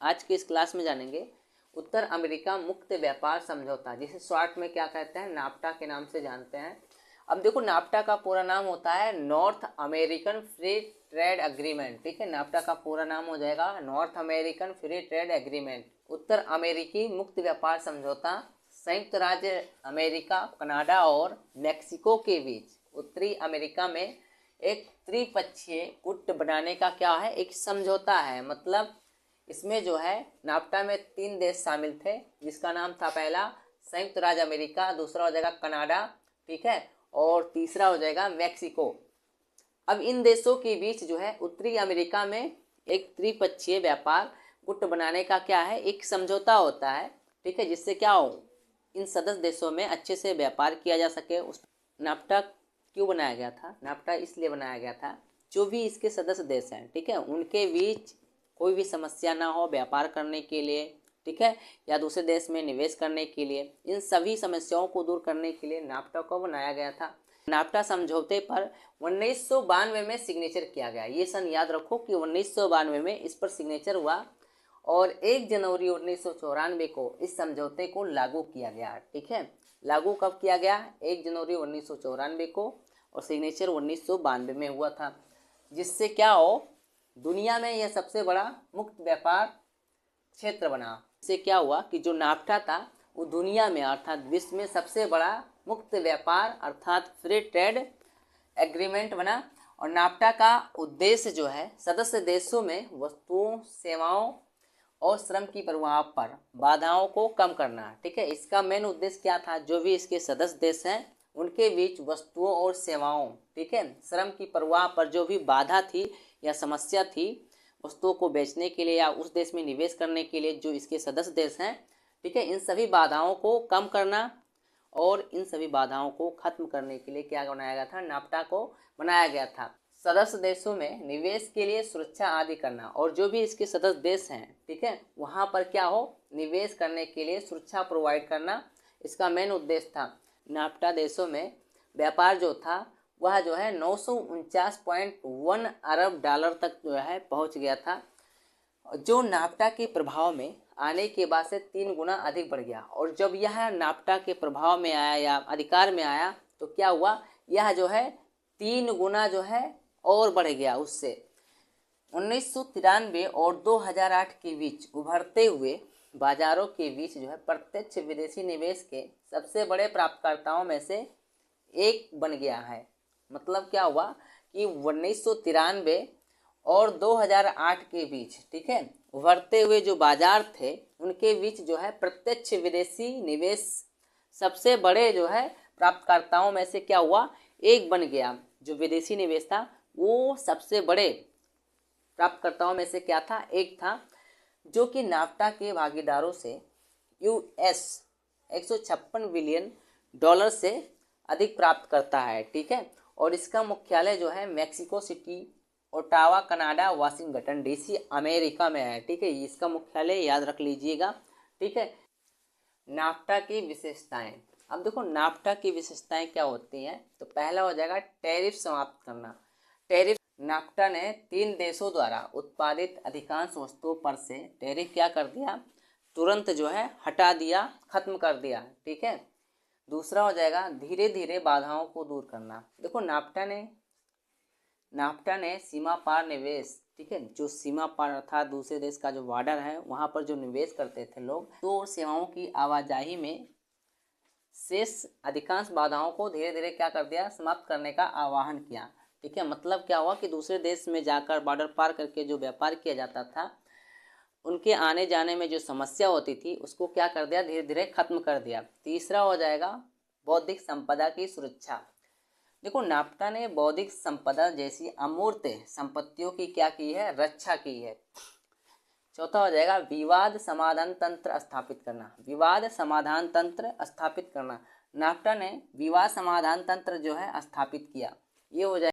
आज के इस क्लास में जानेंगे उत्तर अमेरिका मुक्त व्यापार समझौता, जिसे शॉर्ट में क्या कहते हैं, नाफ्टा के नाम से जानते हैं। अब देखो, नाफ्टा का पूरा नाम होता है North American free trade agreement. ठीक है, नाफ्टा का पूरा नाम हो जाएगा North American free trade agreement. उत्तर अमेरिकी मुक्त व्यापार समझौता संयुक्त राज्य अमेरिका, कनाडा और मेक्सिको के बीच उत्तरी अमेरिका में एक त्रिपक्षीय गुट बनाने का क्या है, एक समझौता है। मतलब इसमें जो है नाफ्टा में 3 देश शामिल थे, जिसका नाम था पहला संयुक्त राज्य अमेरिका, दूसरा हो जाएगा कनाडा, ठीक है, और तीसरा हो जाएगा मेक्सिको। अब इन देशों के बीच जो है उत्तरी अमेरिका में एक त्रिपक्षीय व्यापार गुट बनाने का क्या है, एक समझौता होता है। ठीक है, जिससे क्या हो, इन सदस्य देशों में अच्छे से व्यापार किया जा सके। उस नाफ्टा क्यों बनाया गया था? नाफ्टा इसलिए बनाया गया था, जो भी इसके सदस्य देश हैं, ठीक है, उनके बीच कोई भी समस्या ना हो व्यापार करने के लिए, ठीक है, या दूसरे देश में निवेश करने के लिए। इन सभी समस्याओं को दूर करने के लिए नाफ्टा को बनाया गया था। नाफ्टा समझौते पर 1992 में सिग्नेचर किया गया। ये सन याद रखो कि 1992 में इस पर सिग्नेचर हुआ और 1 जनवरी 1994 को इस समझौते को लागू किया गया। ठीक है, लागू कब किया गया? 1 जनवरी 1994 को, और सिग्नेचर 1992 में हुआ था। जिससे क्या हो, दुनिया में यह सबसे बड़ा मुक्त व्यापार क्षेत्र बना। इससे क्या हुआ कि जो नाफ्टा था वो दुनिया में अर्थात विश्व में सबसे बड़ा मुक्त व्यापार अर्थात फ्री ट्रेड एग्रीमेंट बना। और नाफ्टा का उद्देश्य जो है सदस्य देशों में वस्तुओं, सेवाओं और श्रम की प्रवाह पर बाधाओं को कम करना। ठीक है, इसका मेन उद्देश्य क्या था? जो भी इसके सदस्य देश हैं उनके बीच वस्तुओं और सेवाओं, ठीक है, श्रम की प्रवाह पर जो भी बाधा थी या समस्या थी, वस्तुओं को बेचने के लिए या उस देश में निवेश करने के लिए जो इसके सदस्य देश हैं, ठीक है, इन सभी बाधाओं को कम करना और इन सभी बाधाओं को खत्म करने के लिए क्या बनाया गया था? नाफ्टा को बनाया गया था। सदस्य देशों में निवेश के लिए सुरक्षा आदि करना, और जो भी इसके सदस्य देश हैं, ठीक है, वहाँ पर क्या हो, निवेश करने के लिए सुरक्षा प्रोवाइड करना, इसका मेन उद्देश्य था। नाफ्टा देशों में व्यापार जो था वह जो है 949.1 अरब डॉलर तक जो है पहुँच गया था, जो नाफ्टा के प्रभाव में आने के बाद से 3 गुना अधिक बढ़ गया। और जब यह नाफ्टा के प्रभाव में आया या अधिकार में आया तो क्या हुआ, यह जो है 3 गुना जो है और बढ़ गया। उससे 1993 और 2008 के बीच उभरते हुए बाजारों के बीच जो है प्रत्यक्ष विदेशी निवेश के सबसे बड़े प्राप्तकर्ताओं में से एक बन गया है। मतलब क्या हुआ कि 1993 और 2008 के बीच, ठीक है, उभरते हुए जो बाजार थे उनके बीच जो है प्रत्यक्ष विदेशी निवेश सबसे बड़े जो है प्राप्तकर्ताओं में से क्या हुआ, एक बन गया। जो विदेशी निवेश था वो सबसे बड़े प्राप्तकर्ताओं में से क्या था, एक था, जो कि नाफ्टा के भागीदारों से US 156 बिलियन डॉलर से अधिक प्राप्त करता है। ठीक है, और इसका मुख्यालय जो है Mexico city, Ottawa Canada, Washington DC America में है। ठीक है, इसका मुख्यालय याद रख लीजिएगा। ठीक है, नाफ्टा की विशेषताएं। अब देखो नाफ्टा की विशेषताएं क्या होती हैं, तो पहला हो जाएगा टैरिफ समाप्त करना। टैरिफ, नाफ्टा ने 3 देशों द्वारा उत्पादित अधिकांश वस्तुओं पर से टैरिफ क्या कर दिया, तुरंत जो है हटा दिया, खत्म कर दिया। ठीक है, दूसरा हो जाएगा धीरे धीरे बाधाओं को दूर करना। देखो नाफ्टा ने सीमा पार निवेश, ठीक है, जो सीमा पार अर्थात दूसरे देश का जो बॉर्डर है वहाँ पर जो निवेश करते थे लोग, तो सेवाओं की आवाजाही में शेष अधिकांश बाधाओं को धीरे धीरे क्या कर दिया, समाप्त करने का आह्वान किया। ठीक है, मतलब क्या हुआ कि दूसरे देश में जाकर बॉर्डर पार करके जो व्यापार किया जाता था, उनके आने जाने में जो समस्या होती थी उसको क्या कर दिया, धीरे धीरे खत्म कर दिया। तीसरा हो जाएगा बौद्धिक संपदा की सुरक्षा। देखो नाफ्टा ने बौद्धिक संपदा जैसी अमूर्त संपत्तियों की क्या की है, रक्षा की है। चौथा हो जाएगा विवाद समाधान तंत्र स्थापित करना। विवाद समाधान तंत्र स्थापित करना, नाफ्टा ने विवाद समाधान तंत्र जो है स्थापित किया। ये हो जाएगा